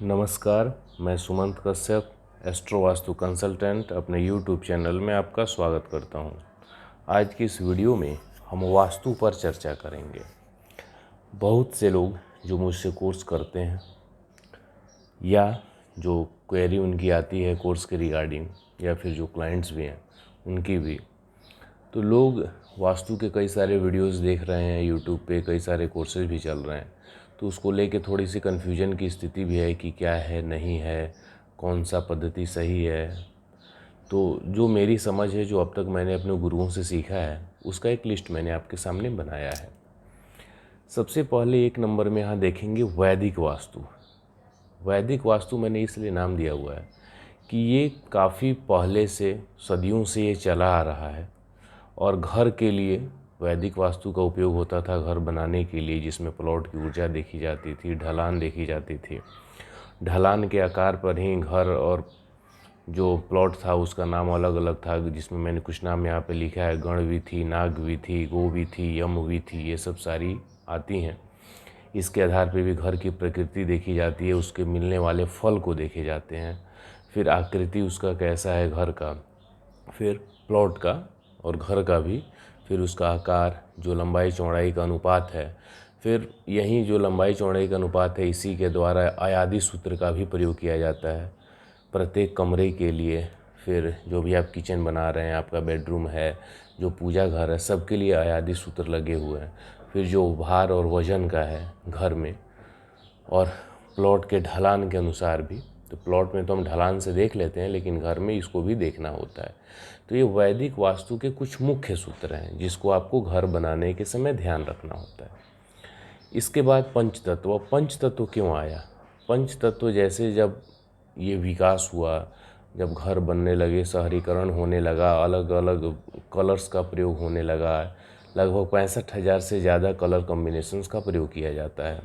नमस्कार, मैं Sumant Kashyap astro vastu consultant अपने यूट्यूब चैनल में आपका स्वागत करता हूं। आज की इस वीडियो में हम वास्तु पर चर्चा करेंगे। बहुत से लोग जो मुझसे कोर्स करते हैं या जो क्वेरी उनकी आती है कोर्स के रिगार्डिंग या फिर जो क्लाइंट्स भी हैं उनकी भी, तो लोग वास्तु के कई सारे वीडियोस देख रहे हैं यूट्यूब पे, कई सारे कोर्सेज भी चल रहे हैं, तो उसको लेके थोड़ी सी कन्फ्यूजन की स्थिति भी है कि क्या है नहीं है, कौन सा पद्धति सही है। तो जो मेरी समझ है, जो अब तक मैंने अपने गुरुओं से सीखा है, उसका एक लिस्ट मैंने आपके सामने बनाया है। सबसे पहले एक नंबर में यहाँ देखेंगे वैदिक वास्तु। वैदिक वास्तु मैंने इसलिए नाम दिया हुआ है कि ये काफ़ी पहले से, सदियों से ये चला आ रहा है और घर के लिए वैदिक वास्तु का उपयोग होता था घर बनाने के लिए, जिसमें प्लॉट की ऊर्जा देखी जाती थी, ढलान देखी जाती थी। ढलान के आकार पर ही घर और जो प्लॉट था उसका नाम अलग अलग था, जिसमें मैंने कुछ नाम यहाँ पे लिखा है। गणविथि, नागविथि, गोविथि, यमविथि, ये सब सारी आती हैं। इसके आधार पे भी घर की प्रकृति देखी जाती है, उसके मिलने वाले फल को देखे जाते हैं, फिर आकृति उसका कैसा है घर का, फिर प्लॉट का और घर का भी, फिर उसका आकार, जो लंबाई चौड़ाई का अनुपात है, फिर यही जो लंबाई चौड़ाई का अनुपात है इसी के द्वारा अयादी सूत्र का भी प्रयोग किया जाता है प्रत्येक कमरे के लिए। फिर जो भी आप किचन बना रहे हैं, आपका बेडरूम है, जो पूजा घर है, सबके लिए अयादी सूत्र लगे हुए हैं। फिर जो भार और वजन का है घर में, और प्लॉट के ढलान के अनुसार भी, तो प्लॉट में तो हम ढलान से देख लेते हैं, लेकिन घर में इसको भी देखना होता है। तो ये वैदिक वास्तु के कुछ मुख्य सूत्र हैं जिसको आपको घर बनाने के समय ध्यान रखना होता है। इसके बाद पंचतत्व। पंचतत्व क्यों आया? पंचतत्व जैसे जब ये विकास हुआ, जब घर बनने लगे, शहरीकरण होने लगा, अलग अलग कलर्स का प्रयोग होने लगा, लगभग 65,000 से ज़्यादा कलर कॉम्बिनेशंस का प्रयोग किया जाता है।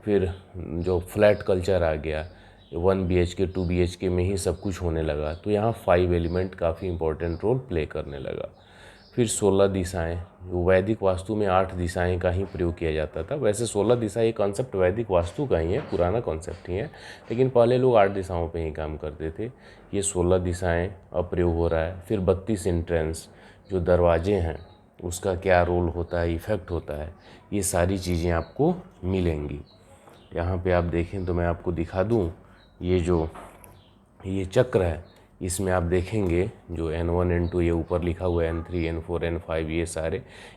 फिर जो फ्लैट कल्चर आ गया, 1 BHK 2 BHK में ही सब कुछ होने लगा, तो यहाँ 5 एलिमेंट काफ़ी इंपॉर्टेंट रोल प्ले करने लगा। फिर 16 दिशाएं, जो वैदिक वास्तु में 8 दिशाएं का ही प्रयोग किया जाता था। वैसे 16 दिशाएं कॉन्सेप्ट वैदिक वास्तु का ही है, पुराना कॉन्सेप्ट ही है, लेकिन पहले लोग 8 दिशाओं पे ही काम करते थे। ये 16 दिशाएं अब प्रयोग हो रहा है। फिर 32 एंट्रेंस, जो दरवाजे हैं उसका क्या रोल होता है, इफ़ेक्ट होता है, ये सारी चीज़ें आपको मिलेंगी। यहाँ पे आप देखें तो मैं आपको दिखा दूँ, ये चक्र है, इसमें आप देखेंगे जो N1 N2 ये ऊपर लिखा हुआ है, N3 N4 N5,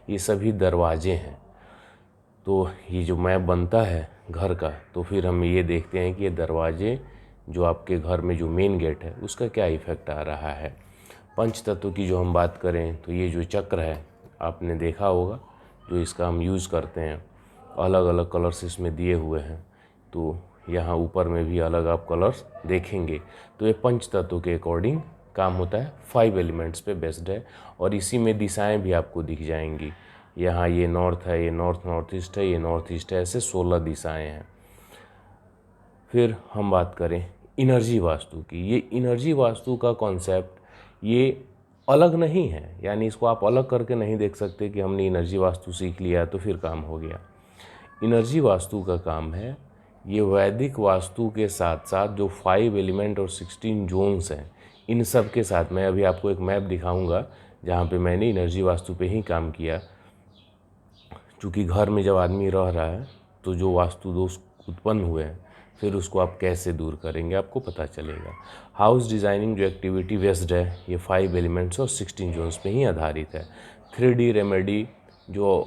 ये सभी दरवाजे हैं। तो ये जो मैप बनता है घर का, तो फिर हम ये देखते हैं कि ये दरवाजे जो आपके घर में जो मेन गेट है उसका क्या इफ़ेक्ट आ रहा है। पंचतत्व की जो हम बात करें तो ये जो चक्र है आपने देखा होगा, जो इसका हम यूज़ करते हैं, अलग अलग कलर्स इसमें दिए हुए हैं, तो यहाँ ऊपर में भी अलग आप कलर्स देखेंगे। तो ये पंच तत्व के अकॉर्डिंग काम होता है, 5 एलिमेंट्स पे बेस्ड है, और इसी में दिशाएं भी आपको दिख जाएंगी। यहाँ ये नॉर्थ है, ये नॉर्थ ईस्ट है, ये नॉर्थ ईस्ट है, ऐसे 16 दिशाएं हैं। फिर हम बात करें इनर्जी वास्तु की। ये इनर्जी वास्तु का कॉन्सेप्ट ये अलग नहीं है, यानी इसको आप अलग करके नहीं देख सकते कि हमने इनर्जी वास्तु सीख लिया तो फिर काम हो गया। इनर्जी वास्तु का काम है, ये वैदिक वास्तु के साथ साथ जो 5 एलिमेंट और 16 जोन्स हैं, इन सब के साथ मैं अभी आपको एक मैप दिखाऊंगा जहाँ पे मैंने इनर्जी वास्तु पे ही काम किया। चूँकि घर में जब आदमी रह रहा है तो जो वास्तु दोष उत्पन्न हुए हैं, फिर उसको आप कैसे दूर करेंगे आपको पता चलेगा। हाउस डिज़ाइनिंग जो एक्टिविटी बेस्ड है, ये 5 एलिमेंट्स और 16 जोन्स पे ही आधारित है। 3D रेमेडी जो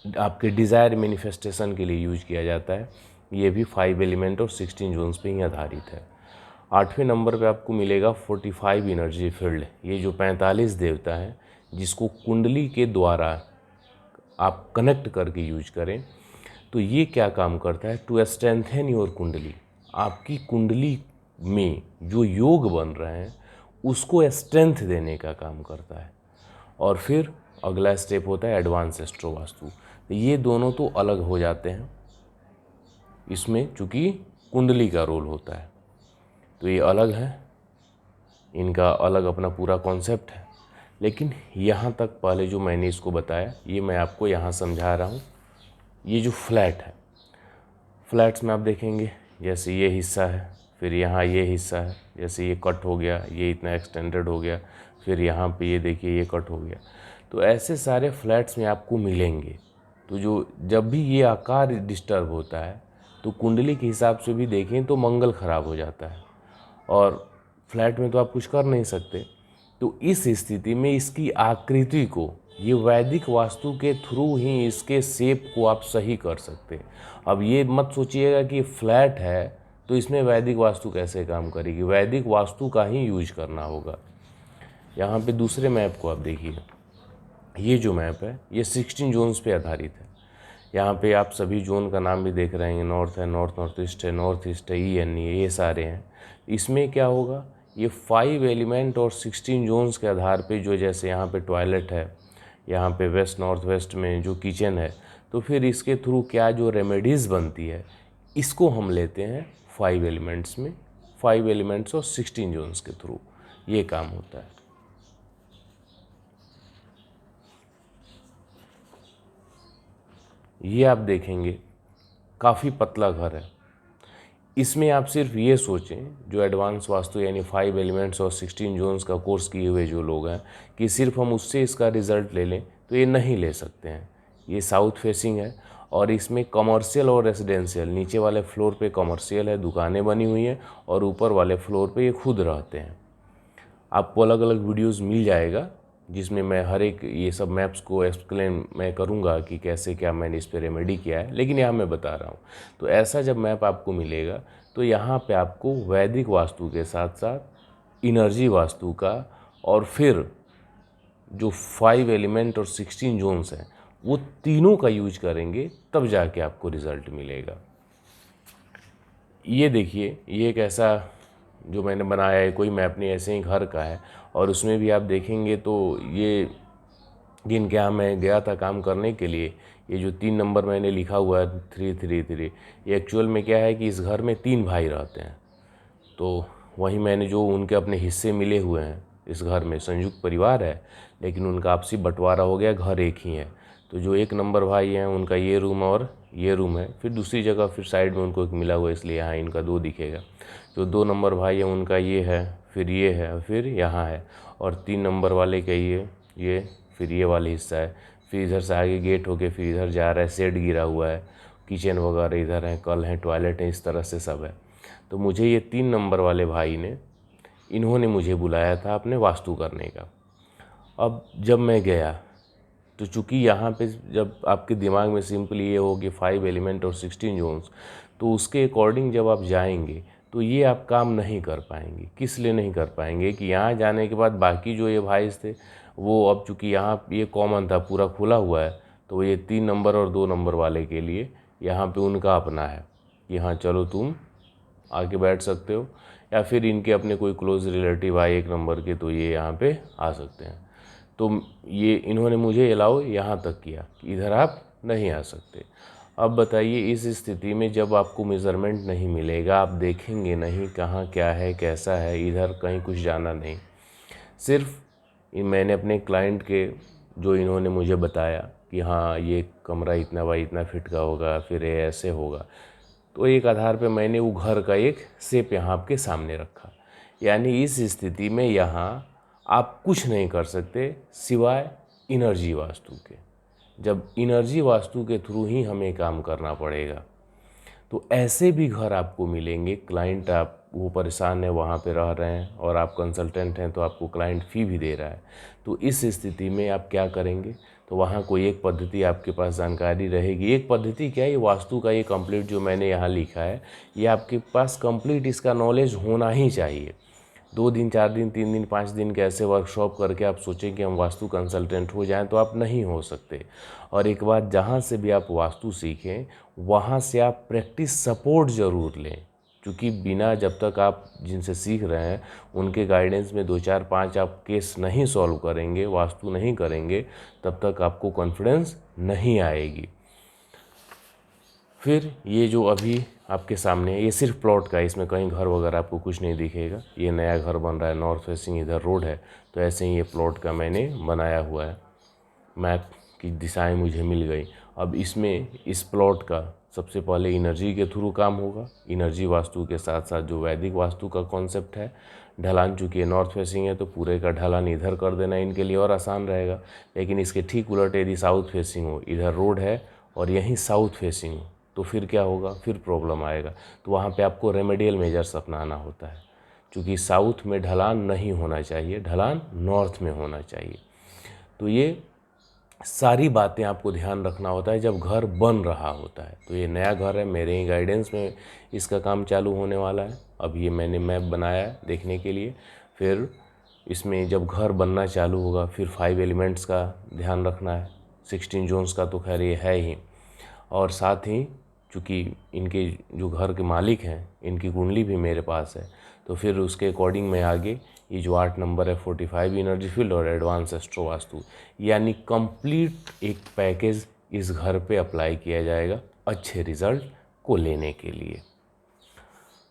आपके डिज़ायर मैनिफेस्टेशन के लिए यूज किया जाता है, ये भी 5 एलिमेंट और 16 जोन्स पे ही आधारित है। 8वें नंबर पे आपको मिलेगा 45 एनर्जी फील्ड। ये जो 45 देवता हैं जिसको कुंडली के द्वारा आप कनेक्ट करके यूज करें, तो ये क्या काम करता है, टू स्ट्रेंथन योर कुंडली। आपकी कुंडली में जो योग बन रहे हैं उसको स्ट्रेंथ देने का काम करता है। और फिर अगला स्टेप होता है एडवांस एस्ट्रो वास्तु। ये दोनों तो अलग हो जाते हैं, इसमें चूँकि कुंडली का रोल होता है, तो ये अलग है, इनका अलग अपना पूरा कॉन्सेप्ट है। लेकिन यहाँ तक पहले जो मैंने इसको बताया, ये मैं आपको यहाँ समझा रहा हूँ। ये जो फ्लैट है, फ्लैट्स में आप देखेंगे जैसे ये हिस्सा है, फिर यहाँ ये हिस्सा है, जैसे ये कट हो गया, ये इतना एक्सटेंडेड हो गया, फिर यहाँ पे ये देखिए ये कट हो गया। तो ऐसे सारे फ्लैट्स में आपको मिलेंगे। तो जब भी ये आकार डिस्टर्ब होता है तो कुंडली के हिसाब से भी देखें तो मंगल खराब हो जाता है और फ्लैट में तो आप कुछ कर नहीं सकते। तो इस स्थिति में इसकी आकृति को ये वैदिक वास्तु के थ्रू ही इसके शेप को आप सही कर सकते हैं। अब ये मत सोचिएगा कि फ्लैट है तो इसमें वैदिक वास्तु कैसे काम करेगी, वैदिक वास्तु का ही यूज करना होगा। यहाँ पे दूसरे मैप को आप देखिए, ये जो मैप है ये 16 जोन्स पे आधारित है। यहाँ पे आप सभी जोन का नाम भी देख रहे हैं, नॉर्थ है, नॉर्थ ईस्ट है, नॉर्थ ईस्ट है, EN है, ये सारे हैं। इसमें क्या होगा, ये 5 एलिमेंट और 16 जोन्स के आधार पे जो, जैसे यहाँ पे टॉयलेट है, यहाँ पे वेस्ट नॉर्थ वेस्ट में जो किचन है, तो फिर इसके थ्रू क्या जो रेमेडीज़ बनती है इसको हम लेते हैं 5 एलिमेंट्स में, 5 एलिमेंट्स और 16 जोन्स के थ्रू ये काम होता है। ये आप देखेंगे काफ़ी पतला घर है। इसमें आप सिर्फ ये सोचें, जो एडवांस वास्तु यानी 5 एलिमेंट्स और 16 जोन्स का कोर्स किए हुए जो लोग हैं, कि सिर्फ हम उससे इसका रिज़ल्ट ले लें तो ये नहीं ले सकते हैं। ये साउथ फेसिंग है और इसमें कमर्शियल और रेजिडेंशियल, नीचे वाले फ्लोर पे कमर्शियल है, दुकानें बनी हुई हैं, और ऊपर वाले फ्लोर पे ये खुद रहते हैं। आपको अलग अलग वीडियोस मिल जाएगा जिसमें मैं हर एक ये सब मैप्स को एक्सप्लेन मैं करूँगा कि कैसे क्या मैंने इस पर रेमेडी किया है, लेकिन यहाँ मैं बता रहा हूँ। तो ऐसा जब मैप आपको मिलेगा तो यहाँ पे आपको वैदिक वास्तु के साथ साथ इनर्जी वास्तु का और फिर जो 5 एलिमेंट और 16 जोन्स हैं वो तीनों का यूज करेंगे, तब जाके आपको रिज़ल्ट मिलेगा। ये देखिए, ये एक ऐसा जो मैंने बनाया है, कोई मैप नहीं, ऐसे ही घर का है, और उसमें भी आप देखेंगे तो ये जिनके यहाँ मैं गया था काम करने के लिए, ये जो 3 नंबर मैंने लिखा हुआ है 333, ये एक्चुअल में क्या है कि इस घर में 3 भाई रहते हैं। तो वहीं मैंने जो उनके अपने हिस्से मिले हुए हैं, इस घर में संयुक्त परिवार है लेकिन उनका आपसी बंटवारा हो गया, घर एक ही है। तो जो 1 नंबर भाई हैं उनका ये रूम और ये रूम है, फिर दूसरी जगह फिर साइड में उनको एक मिला हुआ है, इसलिए यहाँ इनका 2 दिखेगा। जो 2 नंबर भाई हैं उनका ये है, फिर ये है, फिर यहाँ है, और 3 नंबर वाले का ये फिर ये वाला हिस्सा है। फिर इधर से आगे गेट होके फिर इधर जा रहा है, शेड गिरा हुआ है, किचन वगैरह इधर है, कल है, टॉयलेट है, इस तरह से सब है। तो मुझे ये 3 नंबर वाले भाई ने, इन्होंने मुझे बुलाया था अपने वास्तु करने का। अब जब मैं गया तो चूँकि यहाँ पे जब आपके दिमाग में सिंपली ये हो कि 5 एलिमेंट और 16 जोन्स, तो उसके अकॉर्डिंग जब आप जाएंगे तो ये आप काम नहीं कर पाएंगे। किस लिए नहीं कर पाएंगे कि यहाँ जाने के बाद बाकी जो ये भाई थे वो, अब चूँकि यहाँ ये कॉमन था, पूरा खुला हुआ है, तो ये 3 नंबर और 2 नंबर वाले के लिए यहाँ पे उनका अपना है कि हाँ चलो तुम आके बैठ सकते हो, या फिर इनके अपने कोई क्लोज रिलेटिव आए 1 नंबर के तो ये यहाँ पे आ सकते हैं। तो ये इन्होंने मुझे अलाउ यहाँ तक किया कि इधर आप नहीं आ सकते। अब बताइए, इस स्थिति में जब आपको मेज़रमेंट नहीं मिलेगा, आप देखेंगे नहीं कहाँ क्या है कैसा है, इधर कहीं कुछ जाना नहीं, सिर्फ मैंने अपने क्लाइंट के जो इन्होंने मुझे बताया कि हाँ ये कमरा इतना बाई इतना फिट का होगा, फिर ये ऐसे होगा, तो एक आधार पे मैंने वो घर का एक शेप यहाँ आपके सामने रखा। यानी इस स्थिति में यहाँ आप कुछ नहीं कर सकते सिवाय इनर्जी वास्तु के। जब इनर्जी वास्तु के थ्रू ही हमें काम करना पड़ेगा। तो ऐसे भी घर आपको मिलेंगे, क्लाइंट आप वो परेशान है, वहाँ पे रह रहे हैं और आप कंसल्टेंट हैं तो आपको क्लाइंट फ़ी भी दे रहा है। तो इस स्थिति में आप क्या करेंगे, तो वहाँ कोई एक पद्धति आपके पास जानकारी रहेगी। एक पद्धति क्या है, ये वास्तु का ये कंप्लीट जो मैंने यहाँ लिखा है, ये आपके पास कंप्लीट इसका नॉलेज होना ही चाहिए। 2 दिन 4 दिन 3 दिन 5 दिन के ऐसे वर्कशॉप करके आप सोचें कि हम वास्तु कंसल्टेंट हो जाएं, तो आप नहीं हो सकते। और एक बात, जहाँ से भी आप वास्तु सीखें वहाँ से आप प्रैक्टिस सपोर्ट ज़रूर लें, क्योंकि बिना जब तक आप जिनसे सीख रहे हैं उनके गाइडेंस में 2 4 5 आप केस नहीं सॉल्व करेंगे, वास्तु नहीं करेंगे, तब तक आपको कॉन्फिडेंस नहीं आएगी। फिर ये जो अभी आपके सामने है, ये सिर्फ प्लॉट का है, इसमें कहीं घर वगैरह आपको कुछ नहीं दिखेगा। ये नया घर बन रहा है, नॉर्थ फेसिंग इधर रोड है, तो ऐसे ही ये प्लॉट का मैंने बनाया हुआ है। मैप की दिशाएं मुझे मिल गई। अब इसमें इस प्लॉट का सबसे पहले एनर्जी के थ्रू काम होगा। एनर्जी वास्तु के साथ साथ जो वैदिक वास्तु का कॉन्सेप्ट है, ढलान चूँकि ये नॉर्थ फेसिंग है तो पूरे का ढलान इधर कर देना इनके लिए और आसान रहेगा। लेकिन इसके ठीक उलट यदि साउथ फेसिंग हो, इधर रोड है और यहीं साउथ फेसिंग हो, तो फिर क्या होगा, फिर प्रॉब्लम आएगा। तो वहाँ पे आपको रेमेडियल मेजर्स अपनाना होता है, क्योंकि साउथ में ढलान नहीं होना चाहिए, ढलान नॉर्थ में होना चाहिए। तो ये सारी बातें आपको ध्यान रखना होता है जब घर बन रहा होता है। तो ये नया घर है, मेरे ही गाइडेंस में इसका काम चालू होने वाला है। अब ये मैंने मैप बनाया है देखने के लिए। फिर इसमें जब घर बनना चालू होगा फिर 5 एलिमेंट्स का ध्यान रखना है। 16 जोन्स का तो खैर ये है ही, और साथ ही चूँकि इनके जो घर के मालिक हैं इनकी कुंडली भी मेरे पास है, तो फिर उसके अकॉर्डिंग मैं आगे ये जो 8 नंबर है 45 एनर्जी फील्ड और एडवांस एस्ट्रो वास्तु, यानी कंप्लीट एक पैकेज इस घर पे अप्लाई किया जाएगा अच्छे रिजल्ट को लेने के लिए।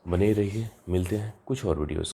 बने रहिए, मिलते हैं कुछ और वीडियोस।